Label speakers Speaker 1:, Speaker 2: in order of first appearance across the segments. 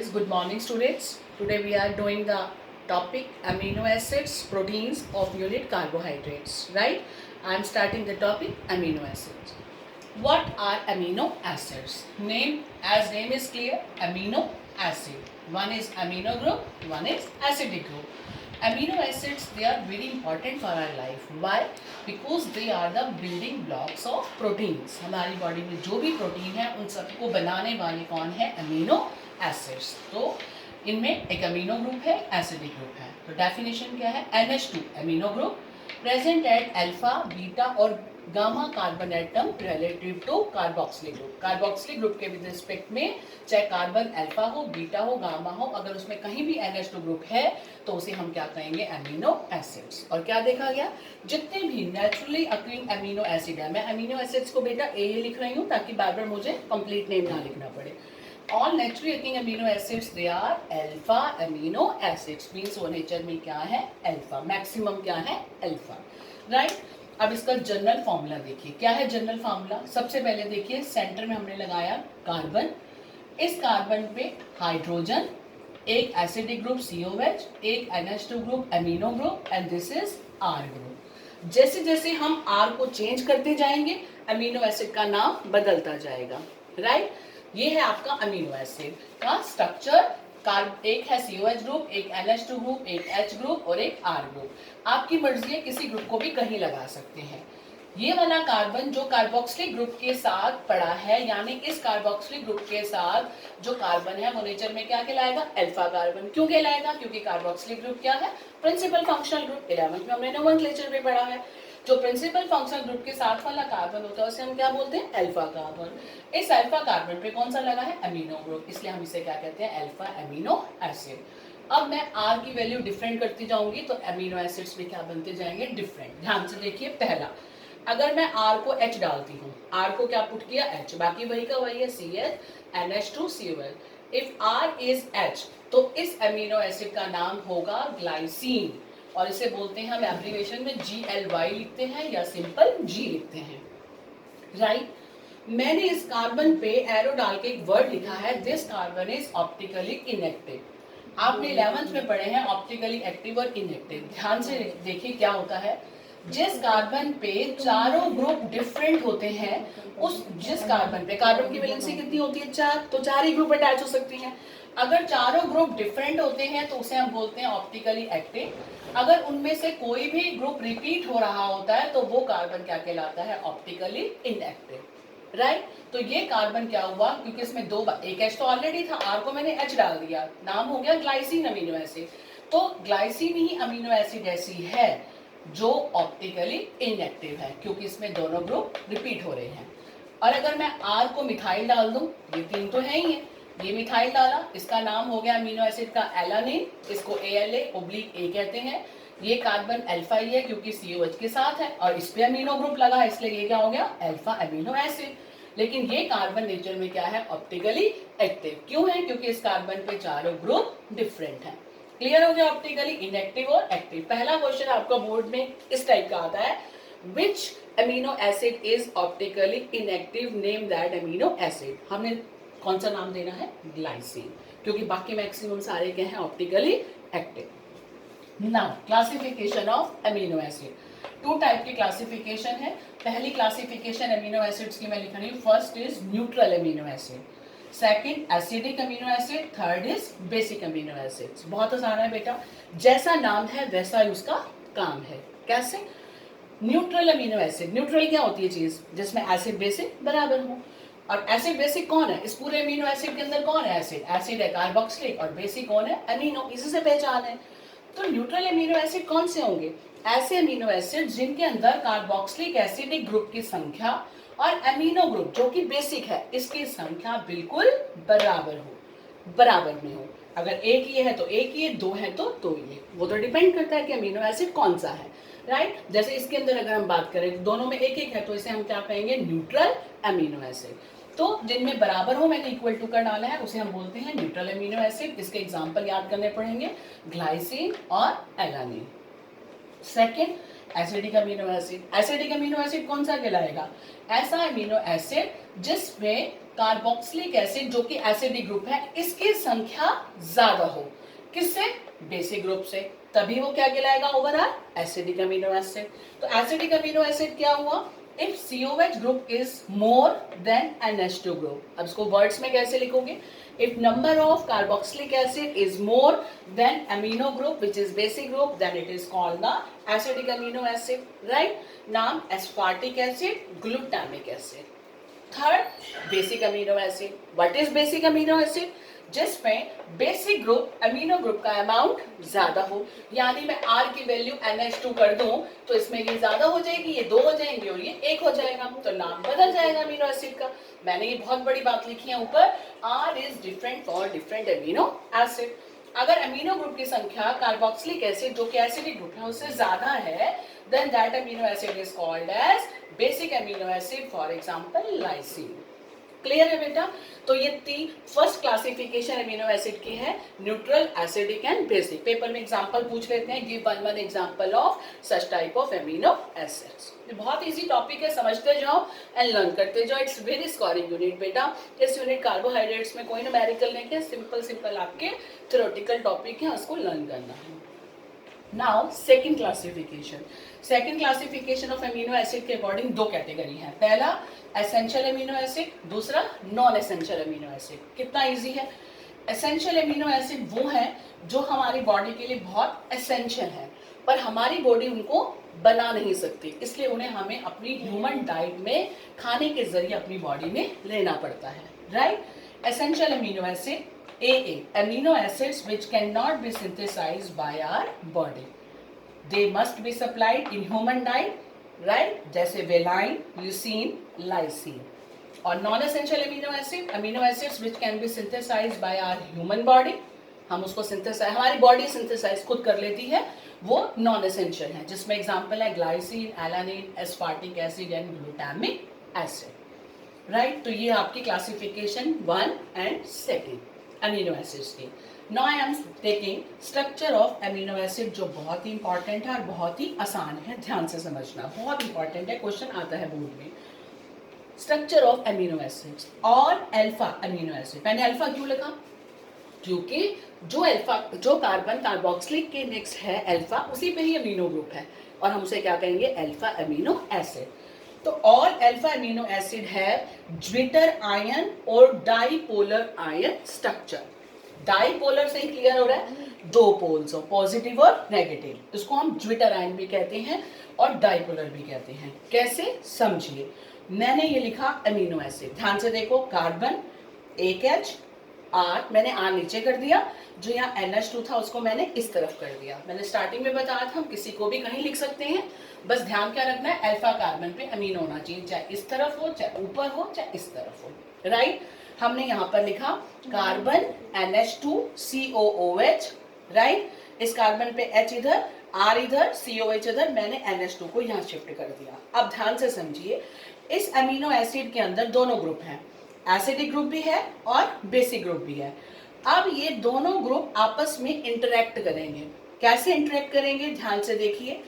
Speaker 1: guys, good morning students. Today we are doing the topic amino acids, proteins of unit carbohydrates, right? I am starting the topic amino acids. What are amino acids? Name is clear, amino acid. One is amino group, one is acidic group. Amino acids, they are very important for our life. Why? Because they are the building blocks of proteins. हमारी body में जो भी protein है उन सबको बनाने वाले कौन है? Amino acids. तो इनमें एक अमीनो ग्रुप है, एसिडिक ग्रुप है. तो डेफिनेशन क्या है? NH2 amino group present at alpha, beta और gamma carbon atom relative to carboxylic group. Carboxylic group के विद रिस्पेक्ट में चाहे कार्बन अल्फा हो, बीटा हो, गामा हो, अगर उसमें कहीं भी NH2 ग्रुप है तो उसे हम क्या कहेंगे? Amino acids. और क्या देखा गया? जितने भी नेचुरली अकरिंग अमीनो एसिड है, मैं अमीनो एसिड्स को बेटा ए लिख रही हूँ ताकि बार बार मुझे कंप्लीट नेम ना लिखना पड़े. All naturally occurring amino acids, they are alpha amino acids. Means वो नेचर में क्या है? अल्फा. मैक्सिमम क्या है? अल्फा. राइट. अब इसका जनरल फॉर्मूला देखिए. क्या है जनरल फॉर्मूला? सबसे पहले देखिए, सेंटर में हमने लगाया कार्बन. इस कार्बन पे हाइड्रोजन, एक एसिडिक ग्रुप COH, एक NH2 group amino group, and this is R group. जैसे जैसे हम R को चेंज करते जाएंगे, अमीनो एसिड का नाम बदलता जाएगा. राइट. ये है आपका अमीनो एसिड का स्ट्रक्चर. एक है COH ग्रुप, एक NH2 ग्रुप, एक H ग्रुप और एक R ग्रुप. आपकी मर्जी है, किसी ग्रुप को भी कहीं लगा सकते हैं. ये वाला कार्बन जो कार्बोक्सिलिक ग्रुप के साथ पड़ा है, यानी इस कार्बोक्सिलिक ग्रुप के साथ जो कार्बन है वो नेचर में क्या कहलाएगा? Alpha carbon. क्यों कहलाएगा? क्योंकि कार्बोक्सिलिक ग्रुप क्या है? Principal functional group. 11th में हमने नोमेनक्लेचर में पढ़ा है. जो प्रिंसिपल फंक्शनल ग्रुप के साथ वाला कार्बन होता है उसे हम क्या बोलते हैं? Alpha carbon. इस अल्फा कार्बन पे कौन सा लगा है? Amino group. इसलिए हम इसे क्या कहते हैं? Alpha amino acid. अब मैं R की वैल्यू डिफरेंट करती जाऊंगी तो अमीनो एसिड्स में क्या बनते जाएंगे? डिफरेंट. ध्यान से देखिए. पहला, अगर मैं R को H डालती हूँ, R को क्या पुट किया? H. बाकी वही का वही है, CH NH2 COL. If R is H तो इस अमीनो एसिड का नाम होगा ग्लाइसिन. और इसे बोलते हैं हम एब्रिविएशन में GLY लिखते हैं या सिंपल G लिखते हैं. राइट. मैंने इस कार्बन पे एरो डाल के एक वर्ड लिखा है, this carbon is optically inactive. आपने 11th में पढ़े हैं ऑप्टिकली एक्टिव और इनएक्टिव. ध्यान से देखिए क्या होता है. जिस कार्बन पे चारों ग्रुप डिफरेंट होते हैं, उस जिस कार्बन पे कार्बन की वैलेंसी कितनी होती है? 4. तो 4 ही ग्रुप अटैच हो सकती हैं. अगर चारों ग्रुप डिफरेंट होते हैं तो उसे हम बोलते हैं ऑप्टिकली एक्टिव. अगर उनमें से कोई भी ग्रुप रिपीट हो रहा होता है तो वो कार्बन क्या कहलाता है? Optically inactive. राइट. तो ये कार्बन क्या हुआ? क्योंकि इसमें दो बार, एक H तो ऑलरेडी था, R को मैंने H डाल दिया, नाम हो गया ग्लाइसिन अमीनो एसिड. तो ग्लाइसिन ही अमीनो एसिड ऐसी है जो ऑप्टिकली इनएक्टिव है, क्योंकि इसमें दोनों ग्रुप रिपीट हो रहे हैं. और अगर मैं R को मिथाइल डाल दूं, ये तीन तो है ही है, ये मिथाइल डाला, इसका नाम हो गया अमीनो एसिड का एलानिन. इसको ALA/A कहते हैं. ये कार्बन अल्फा ही है क्योंकि COH के साथ है और इस पे अमीनो ग्रुप लगा है, इसलिए ये क्या हो गया? Alpha amino acid. लेकिन ये कार्बन नेचर में क्या है? Optically active. क्यों है? क्योंकि इस कार्बन पे चारों ग्रुप डिफरेंट हैं. क्लियर हो गया? ऑप्टिकली इनएक्टिव और एक्टिव. पहला क्वेश्चन आपका बोर्ड में इस टाइप का आता है, which amino acid is optically inactive, name that amino acid. हमने कौन सा नाम देना है? ग्लाइसिन. क्योंकि बाकी मैक्सिमम सारे क्या हैं? Optically active. Now classification of amino acid. 2 type की क्लासिफिकेशन है. पहली क्लासिफिकेशन अमीनो एसिड्स की मैं लिख रही हूँ. First is neutral amino acid, second acidic amino acid, third is basic amino acids. बहुत आसान है बेटा, जैसा नाम है वैसा ही उसका काम है. कैसे? Neutral amino acid. न्यूट्रल क्या होती है चीज? जिसमें एसिड बेसिक बराबर हो. और एसिड बेसिक कौन है? इस पूरे अमीनो एसिड के अंदर कौन है? एसिड. एसिड है कार्बोक्सिलिक और बेसिक कौन है? अमीनो. इसी से पहचान है. तो न्यूट्रल अमीनो एसिड कौन से होंगे? ऐसे अमीनो एसिड जिनके अंदर कार्बोक्सिलिक एसिडिक ग्रुप की संख्या और अमीनो ग्रुप जो कि बेसिक है इसकी संख्या बिल्कुल बराबर हो, बराबर में हो. अगर एक ये है तो एक ये, दो है तो ये. वो तो डिपेंड करता है कि अमीनो एसिड कौन सा है. राइट. जैसे इसके अंदर अगर हम बात करें दोनों में एक एक है तो इसे हम क्या कहेंगे? Neutral amino acid. तो जिनमें बराबर हो, मैंने इक्वल टू का डाला है, उसे हम बोलते हैं न्यूट्रल अमीनो एसिड. इसके एग्जांपल याद करने पड़ेंगे, ग्लाइसिन और alanine. Second, acidic amino acid. Acidic amino acid कौन सा कहलाएगा? ऐसा अमीनो एसिड जिसमें कार्बोक्सिलिक एसिड जो कि एसिडिक ग्रुप है, इसकी संख्या ज्यादा हो, किससे? बेसिक ग्रुप से, तभी वो क्या कहलाएगा? Overall acidic amino acid. तो एसिडिक अमीनो एसिड क्या हुआ? If COH group is more than NH2 group. अब इसको वर्ड्स में कैसे लिखोगे? If number of carboxylic acid is more than amino group which is basic group, then it is called the acidic amino acid, right? नाम aspartic acid, glutamic acid. Third, basic amino acid. What is basic amino acid? जिसमें basic group amino group का amount ज्यादा हो, यानी मैं R की value NH2 कर दूं तो इसमें ये ज्यादा हो जाएगी, ये 2 हो जाएंगे और ये 1 हो जाएगा, तो नाम बदल जाएगा अमीनो एसिड का। मैंने ये बहुत बड़ी बात लिखी है ऊपर, R is different for different amino acid. अगर अमीनो ग्रुप की संख्या कार्बोक्सिलिक एसिड जो कि एसिडिक ग्रुप है उससे ज्यादा है, then that amino acid is called as basic amino acid, for example lysine। Clear है बेटा? तो ये फर्स्ट क्लासिफिकेशन अमीनो एसिड की है, neutral, acidic and basic. Paper में एग्जांपल पूछ लेते हैं, give one example of such type of amino acids. ये बहुत इजी टॉपिक है, समझते जाओ एंड लर्न करते जाओ। इट्स वेरी स्कोरिंग यूनिट बेटा। इस यूनिट कार्बोहाइड्रेट्स में कोई न्यूमेरिकल नहीं है, सिंपल सिंपल आपके थ्योरेटिकल टॉपिक है, उसको लर्न करना है। Now second classification. Second classification of amino acid के अकॉर्डिंग दो कैटेगरी है, पहला एसेंशियल अमीनो एसिड, दूसरा नॉन एसेंशियल अमीनो एसिड। कितना इजी है? एसेंशियल अमीनो एसिड वो है जो हमारी बॉडी के लिए बहुत एसेंशियल है, पर हमारी बॉडी उनको बना नहीं सकती, इसलिए उन्हें हमें अपनी ह्यूमन डाइट में खाने के जरिए अपनी बॉडी में लेना पड़ता है, right? Essential amino acid AA, amino acids which cannot be synthesized by our body. They must be supplied in human diet, right? जैसे वेलाइन, ल्यूसीन, लाइसीन। और non essential amino acids which can be synthesized by our human body, हम उसको synthesise, हमारी body synthesise खुद कर लेती है, वो नॉन एसेंशियल है, जिसमें एग्जांपल है glycine, alanine, aspartic acid and glutamic acid, right? तो ये आपकी क्लासिफिकेशन 1 एंड 2 अमीनो एसिड्स की। Now I am taking structure of amino acid, जो बहुत ही इंपॉर्टेंट है और बहुत ही आसान है, ध्यान से समझना, बहुत इंपॉर्टेंट है, क्वेश्चन आता है बोर्ड में। स्ट्रक्चर ऑफ अमीनो एसिड्स और अल्फा अमीनो एसिड। मैंने अल्फा क्यों लिखा? क्योंकि जो कार्बन कार्बोक्सिलिक के नेक्स्ट है अल्फा, उसी पे ही अमीनो ग्रुप है और हम उसे क्या कहेंगे? Alpha amino acid. तो ऑल अल्फा अमीनो एसिड है ज्विटर आयन और डाइपोलर आयन स्ट्रक्चर। डाइपोलर से ही क्लियर हो रहा है, दो पोल्स हो, पॉजिटिव और नेगेटिव, इसको हम ज्विटर आयन भी कहते हैं और डाइपोलर भी कहते हैं। कैसे? समझिए। मैंने ये लिखा अमीनो एसिड, ध्यान से देखो, कार्बन एक H, R, मैंने R नीचे कर दिया, जो यहाँ NH2 था उसको मैंने इस तरफ कर दिया। मैंने स्टार्टिंग में बताया था हम किसी को भी कहीं लिख सकते हैं, बस ध्यान क्या रखना है, अल्फा कार्बन पे अमीनो होना चाहिए, चाहे इस तरफ हो, चाहे ऊपर हो, चाहे इस तरफ हो, राइट? हमने यहाँ पर लिखा कार्बन NH2 COOH, राइट? इस कार्बन पे H इधर, R इधर, COH इधर, मैंने NH2 को यहाँ शिफ्ट कर दिया। अब ध्यान से समझिए, इस अमीनो एसिड के अंदर दोनों ग्रुप हैं, एसिडिक ग्रुप भी है और बेसिक ग्रुप भी है। अब ये दोनों ग्रुप आपस में इंटरेक्ट करेंगे। कैसे इंटरेक्ट करेंगे? ध्यान से देखिए।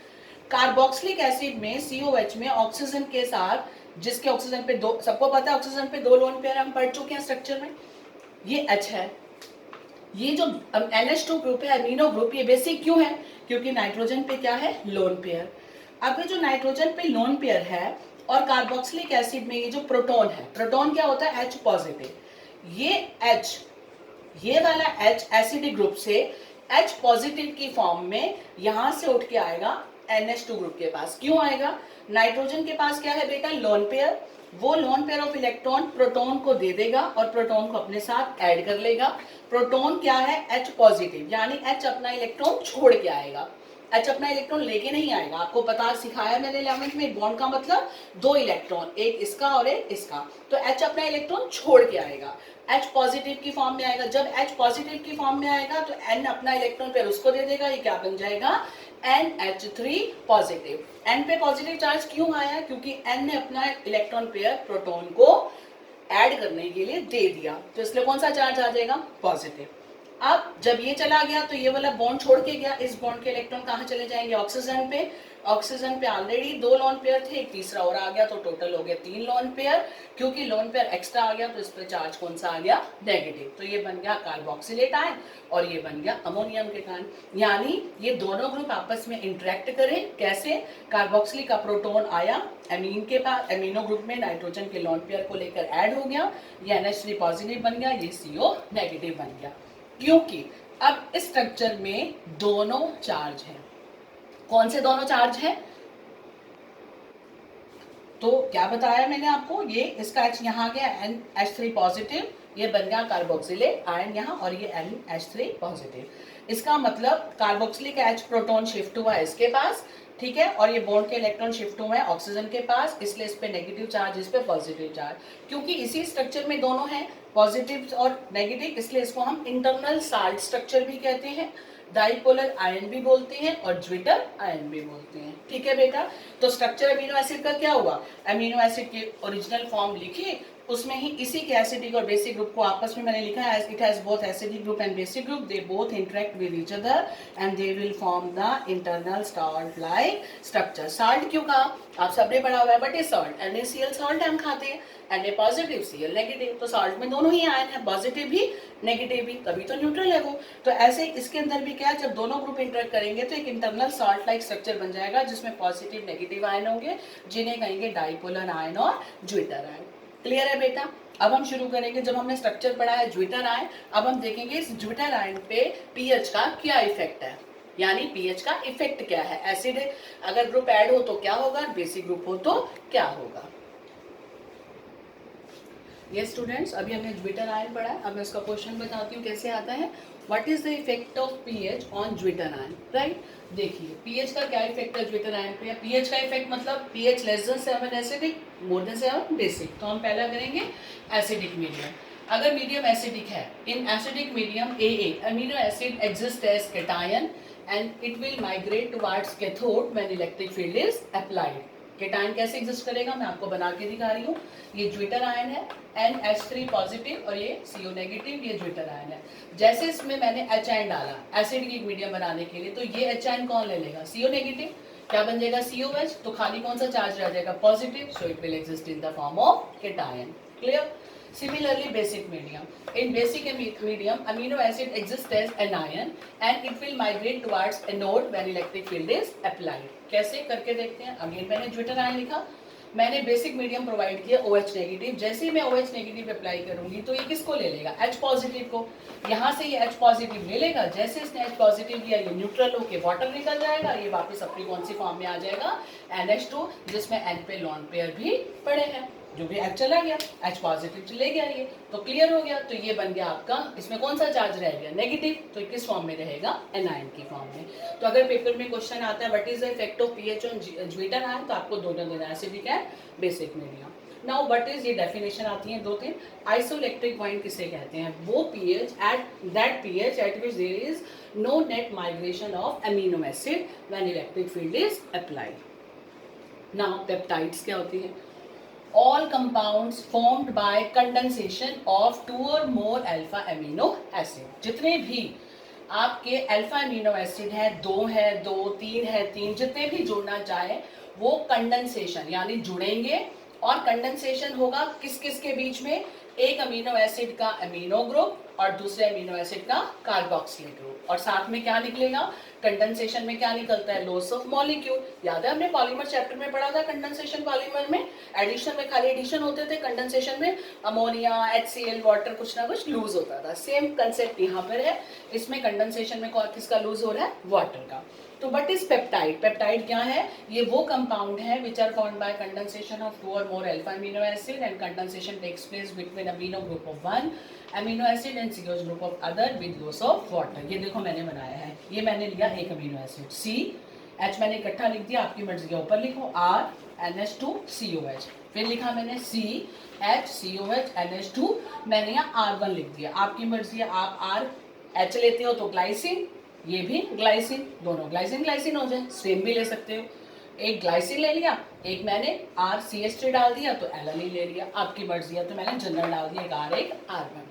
Speaker 1: कार्बोक्सिलिक एसिड में COH में ऑक्सीजन के साथ, जिसके ऑक्सीजन पे दो, सबको पता है ऑक्सीजन पे 2 लोन पेयर हम पढ़ चुके हैं स्ट्रक्चर में, ये H है। ये जो NH2 ग्रुप है अमीनो ग्रुप, ये बेसिक क्यों है? क्योंकि नाइट्रोजन पे क्या है? Lone pair. अब ये जो नाइट्रोजन पे लोन पेयर है और कार्बोक्सिलिक एसिड में ये जो प्रोटॉन है, प्रोटॉन क्या होता है? H positive. ये H, ये वाला H एसिडिक ग्रुप से H पॉजिटिव की फॉर्म में यहां से उठ के आएगा NH2 ग्रुप के पास। क्यों आएगा? नाइट्रोजन के पास क्या है बेटा? Lone pair. वो lone pair of electron proton को दे देगा और प्रोटॉन को अपने साथ ऐड कर लेगा। प्रोटॉन क्या है? H पॉजिटिव, यानी H अपना इलेक्ट्रॉन छोड़ के आएगा। H अपना इलेक्ट्रॉन लेके नहीं आएगा। आपको पता सिखाया मैंने 11th में, बॉन्ड का मतलब 2 इलेक्ट्रॉन, एक इसका और एक इसका, तो H अपना इलेक्ट्रॉन छोड़ के आएगा, H पॉजिटिव की फॉर्म में आएगा। जब H पॉजिटिव की फॉर्म में आएगा तो N अपना इलेक्ट्रॉन पेयर उसको दे देगा, ये क्या बन जाएगा? NH3 positive. N पे पॉजिटिव चार्ज क्यों आया? क्योंकि N ने अपना इलेक्ट्रॉन पेयर प्रोटॉन को ऐड करने के लिए दे दिया, तो इसलिए कौन सा चार्ज आ जाएगा? पॉजिटिव। अब जब ये चला गया तो ये वाला बॉन्ड छोड़ के गया, इस बॉन्ड के इलेक्ट्रॉन कहाँ चले जाएंगे? ऑक्सीजन पे, ऑक्सीजन पे ऑलरेडी 2 लोन पेयर थे, एक तीसरा और आ गया तो टोटल हो गया 3 लोन पेयर। क्योंकि लोन पेयर एक्स्ट्रा आ गया तो इस पर चार्ज कौन सा आ गया, नेगेटिव, तो ये बन गया कार्बोक्सिलेट आयन और ये बन गया अमोनियम केटायन। यानी ये दोनों ग्रुप आपस में इंटरेक्ट करें, कैसे, कार्बोक्सिलिक का प्रोटॉन आया एमीन के पास, एमिनो ग्रुप में नाइट्रोजन के लोन पेयर को लेकर ऐड हो गया, ये NH3 पॉजिटिव बन गया, ये CO नेगेटिव बन गया। क्योंकि अब इस स्ट्रक्चर में दोनों चार्ज हैं। कौन से दोनों चार्ज हैं? तो क्या बताया मैंने आपको, ये इसका H यहाँ गया NH3 पॉजिटिव, ये बन गया कार्बोक्सिलेट आयन यहाँ, और ये NH3 पॉजिटिव। इसका मतलब कार्बोक्सिलिक H प्रोटॉन शिफ्ट हुआ है इसके पास, ठीक है, और ये बॉन्ड के इलेक्ट्रॉन शिफ्ट हुए हैं ऑक्सीजन के पास, इसलिए इस पे नेगेटिव चार्ज, इस पे पॉजिटिव चार्ज। क्योंकि इसी स्ट्रक्चर में दोनों हैं पॉजिटिव और नेगेटिव, इसलिए इसको हम इंटरनल साल्ट स्ट्रक्चर भी कहते हैं, डाइपोलर आयन भी बोलते हैं और ज्विटर आयन भी बोलते हैं। ठीक है बेटा, तो स्ट्रक्चर अमीनो एसिड का क्या हुआ, अमीनो एसिड के ओरिजिनल फॉर्म लिखी, उसमें ही इसी के एसिडिक और बेसिक ग्रुप को आपस में मैंने लिखा है, it has both acidic group and basic group, they both interact with each other and they will form the internal salt like structure. Salt क्यों कहा, आप सबने पढ़ा हुआ है, बट ये सॉल्ट NaCl सॉल्ट हम खाते हैं, Na पॉजिटिव Cl नेगेटिव, तो सॉल्ट में दोनों ही आयन है, पॉजिटिव भी नेगेटिव भी, तभी तो न्यूट्रल है वो। तो ऐसे इसके अंदर भी क्या है, जब दोनों ग्रुप इंटरेक्ट करेंगे तो एक इंटरनल सॉल्ट लाइक स्ट्रक्चर बन जाएगा, जिसमें पॉजिटिव नेगेटिव आयन होंगे, जिन्हें कहेंगे डाइपोलर आयन और ज्विटर आयन। क्लियर है बेटा? अब हम शुरू करेंगे, जब हमने स्ट्रक्चर पढ़ा है ज्विटर आयन, अब हम देखेंगे इस ज्विटर आयन पे पीएच का क्या इफेक्ट है, यानी पीएच का इफेक्ट क्या है, एसिड अगर ग्रुप ऐड हो तो क्या होगा, बेसिक ग्रुप हो तो क्या होगा। ये स्टूडेंट्स, अभी हमने ज्विटर आयन पढ़ा है, अब मैं इसका क्वेश्चन बताती हूँ कैसे आता है। What is the effect of pH on zwitter ion, right. देखिए पीएच का क्या इफेक्ट है ज्विटर आयन पे, पीएच का इफेक्ट मतलब pH less than 7 acidic, more than 7 basic. तो हम पहला करेंगे एसिडिक मीडियम। अगर मीडियम एसिडिक है, in acidic medium AA amino acid exist as cation and it will migrate towards cathode when electric field is applied. Cation कैसे exist करेगा, मैं आपको बना के दिखा रही हूँ। ये ज्विटर आयन है, NH3 पॉजिटिव और ये CO नेगेटिव, ये ज्विटर आयन है। जैसे इसमें मैंने H आयन डाला एसिडिक मीडियम बनाने के लिए, तो ये H आयन कौन ले लेगा, CO नेगेटिव, क्या बन जाएगा COH, तो खाली कौन सा चार्ज रह जाएगा, positive, so it will exist in the form of cation. Clear? Similarly, basic medium. In basic medium, amino acid exists as anion and it will migrate towards anode when electric field is applied. कैसे करके देखते हैं। Again मैंने zwitter ion लिखा, मैंने basic medium provide किया OH negative. जैसे ही मैं OH नेगेटिव अप्लाई करूंगी तो ये किसको ले लेगा, H पॉजिटिव को। यहाँ से ये H पॉजिटिव ले लेगा, जैसे इसने H पॉजिटिव लिया ये न्यूट्रल होके वाटर निकल जाएगा, ये वापस अपनी कौन सी फॉर्म में आ जाएगा, NH2, जिसमें N पे लॉन पेयर भी पड़े हैं, जो भी H चला गया H पॉजिटिव ले गया ये, तो क्लियर हो गया। तो ये बन गया आपका, इसमें कौन सा चार्ज रह गया, नेगेटिव, तो किस फॉर्म में रहेगा, एनायन की फॉर्म में। तो अगर पेपर में क्वेश्चन आता है what is the effect of pH on zwitter ion, तो आपको दोनों देना, acidic and basic medium. Now what is, ये डेफिनेशन आती है 2-3। आइसोइलेक्ट्रिक पॉइंट किसे कहते हैं, वो pH at that pH at which there is no net migration of amino acid when electric field is applied. Now peptides क्या होती है, all compounds formed by condensation of 2 or more alpha amino acid। जितने भी आपके alpha amino acid है, 2 है 2, 3 है 3, जितने भी जुड़ना चाहे वो कंडेंसेशन यानी जुड़ेंगे, और कंडेंसेशन होगा किस किस के बीच में, एक अमीनो एसिड का अमीनो ग्रुप और दूसरे अमीनो एसिड का कार्बोक्सिल ग्रुप, और साथ में क्या निकलेगा, कंडेंसेशन में क्या निकलता है, लॉस ऑफ मॉलिक्यूल। याद है हमने पॉलीमर चैप्टर में पढ़ा था, कंडेंसेशन पॉलीमर में एडिशन में खाली एडिशन होते थे, कंडेंसेशन में अमोनिया HCl वाटर कुछ ना कुछ लूज होता था। सेम कंसेप्ट यहाँ पर है, इसमें कंडेंसेशन में किसका लूज हो रहा है, वाटर का। तो व्हाट इज पेप्टाइड, पेप्टाइड क्या है, ये वो कंपाउंड है which are formed by condensation of 2 और more alpha amino acid and condensation takes place between amino group of 1 amino acid and COH group of other with loss of water. ये देखो मैंने बनाया है, ये मैंने लिया एक अमीनो एसिड CH मैंने इकट्ठा लिख दिया, आपकी मर्जी है, ऊपर लिखो R NH2 COH, फिर लिखा मैंने CH COH NH2, मैंने यहाँ R1 लिख दिया, आपकी मर्जी है, आप RH लेते हो तो ग्लाइसिन, ये भी ग्लाइसिन, दोनों ग्लाइसिन ग्लाइसिन हो जाए, स्ट्रेन भी ले सकते हो, एक ग्लाइसिन ले लिया, एक मैंने RCH3 डाल दिया तो एलानिन ले लिया, आपकी मर्जी है, तो मैंने जनरल डाल दिया, एक R एक R1।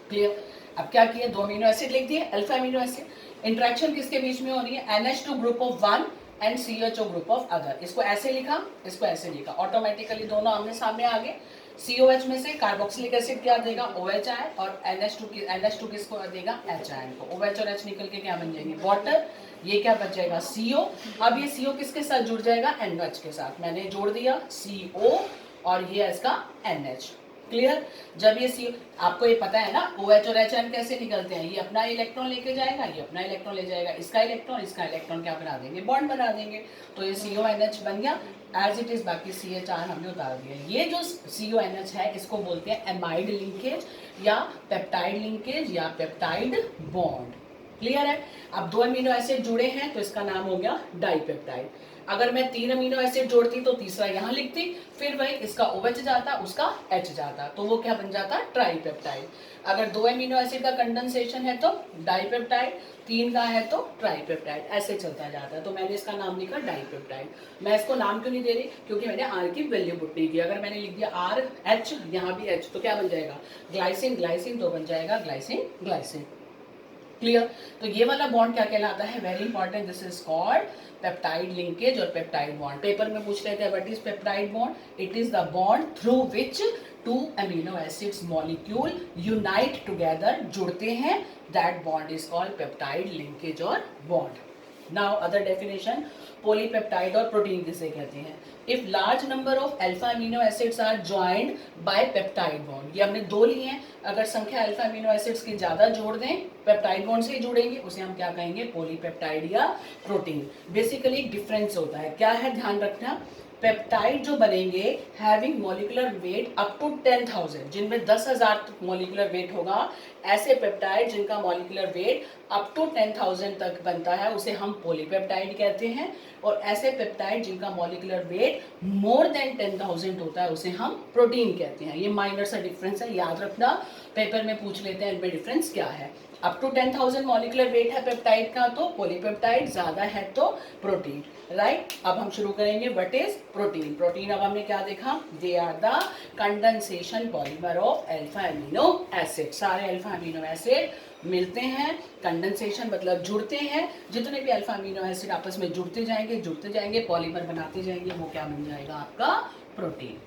Speaker 1: क्लियर? अब क्या किया, 2 अमीनो एसिड लिख दिए, अल्फा अमीनो एसिड, इंट्रैक्शन किसके बीच में हो रही है, NH2 group of 1 and CHO group of other. इसको ऐसे लिखा, इसको ऐसे लिखा, ऑटोमेटिकली दोनों आमने सामने आ गए। COH में से कार्बोक्सिलिक एसिड क्या देगा, OH आयन, और NH2 किसको देगा, H आयन को। OH और H निकल के क्या बन जाएंगे, वाटर। ये क्या बच जाएगा, CO। अब ये CO किसके साथ जुड़ जाएगा, NH के साथ। मैंने जोड़ दिया CO और ये इसका NH। क्लियर। जब ये CO, आपको ये पता है ना OH और HN कैसे निकलते हैं, ये अपना इलेक्ट्रॉन लेके जाएगा, ये अपना इलेक्ट्रॉन ले जाएगा, इसका इलेक्ट्रॉन क्या बना देंगे, बॉन्ड बना देंगे। तो ये CONH बन गया एज इट इज, बाकी CH हमने उतार दिया। ये जो CONH है इसको बोलते हैं एमाइड लिंकेज या पेप्टाइड लिंकेज या पेप्टाइड बॉन्ड। क्लियर है। अब 2 अमीनो एसिड जुड़े हैं तो इसका नाम हो गया डाइपेप्टाइड। अगर मैं 3 अमीनो एसिड जोड़ती तो तीसरा यहाँ लिखती, फिर वही इसका OH जाता, उसका H जाता, तो वो क्या बन जाता, ट्राइपेप्टाइड। अगर 2 अमीनो एसिड का कंडेंसेशन है तो डाइपेप्टाइड, 3 का है तो ट्राइपेप्टाइड, ऐसे चलता जाता है। तो मैंने इसका नाम लिखा डाइपेप्टाइड। मैं इसको नाम क्यों नहीं दे रही, क्योंकि मैंने R की वैल्यू पुट नहीं की। अगर मैंने लिख दिया RH, यहाँ भी H, तो क्या बन जाएगा, ग्लाइसिन, तो बन जाएगा ग्लाइसिन। क्लियर। तो ये वाला बॉन्ड क्या कहलाता है, very important, this is called peptide linkage और पेप्टाइड बॉन्ड। पेपर में पूछ रहे थे what is peptide bond, it is the bond through which 2 amino acids molecule unite together, जुड़ते हैं, that bond is called peptide linkage और bond. Now other definition, polypeptide और protein किसे कहते हैं, if large number of alpha amino acids are joined by peptide bond. ये हमने 2 लिए हैं, अगर संख्या अल्फा अमीनो एसिड्स की ज्यादा जोड़ दें, पेप्टाइड बॉन्ड से ही जुड़ेंगे, उसे हम क्या कहेंगे, पॉलीपेप्टाइड या प्रोटीन। बेसिकली डिफरेंस होता है, क्या है ध्यान रखना, पेप्टाइड जो बनेंगे having molecular weight up to 10,000, जिनमें 10,000 मॉलिक्यूलर वेट होगा, ऐसे पेप्टाइड जिनका मॉलिक्यूलर वेट अप टू 10,000 तक बनता है उसे हम पॉलीपेप्टाइड कहते हैं, और ऐसे पेप्टाइड जिनका मॉलिक्यूलर वेट मोर देन 10,000 होता है उसे हम प्रोटीन कहते हैं। ये माइनर सा डिफरेंस है, याद रखना, पेपर में पूछ लेते हैं इनमें डिफरेंस क्या है। अप टू 10,000 मॉलिक्यूलर वेट है पेप्टाइड का तो पॉलीपेप्टाइड, ज्यादा है तो प्रोटीन। राइट। अब हम शुरू करेंगे, व्हाट इज प्रोटीन। प्रोटीन अब हमने क्या देखा, they are the condensation polymer of alpha amino acid. सारे अल्फा अमीनो एसिड मिलते हैं, कंडेंसेशन मतलब जुड़ते हैं, जितने भी अल्फा अमीनो एसिड आपस में जुड़ते जाएंगे पॉलीमर बनाते जाएंगे, वो क्या बन जाएगा आपका प्रोटीन।